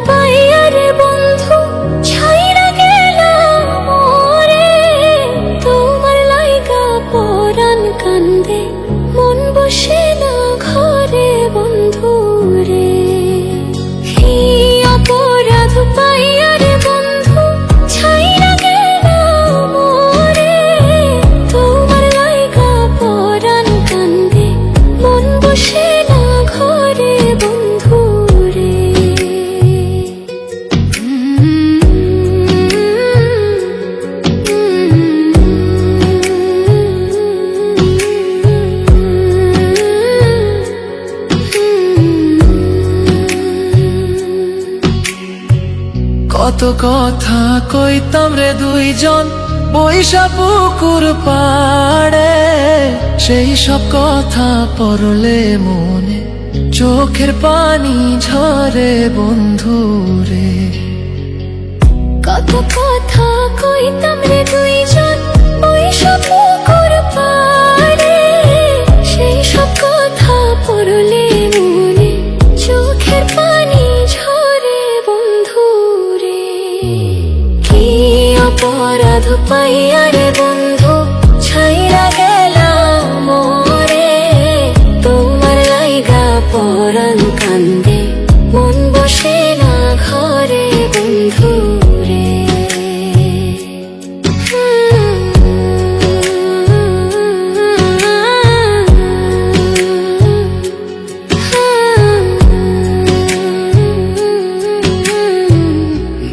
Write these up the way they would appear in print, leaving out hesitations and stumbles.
পাইয়ারে বন্ধু ছাইরা গেলাম মোরে, তোমার লাইগা পরাণ কান্দে মন বসে না ঘরে বন্ধু রে। কি অপরাধ পাইয়ারে বন্ধু ছাইরা গেলাম মোরে, তোমার লাইগা পরাণ কান্দে মন বসে না ঘরে বন্ধু রে। কত কথা কইতাম রে দুইজন বৈশা পুকুর পাড়ে, সেই সব কথা পড়লে মনে চোখের পানি ঝরে বন্ধু রে। কত কথা কইতাম রে দুইজন বৈশা পুকুর পাড়ে, সেই সব কথা পড়লে মনে চোখের পানি ঝরে বন্ধু রে। কি অপরাধ পাইয়ারে বন্ধু ছাইরা গেলাম মোরে, তোমার লাইগা পরাণ কান্দে মন বসে না ঘরে বন্ধু রে।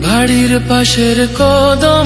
বাড়ির পাশের কদম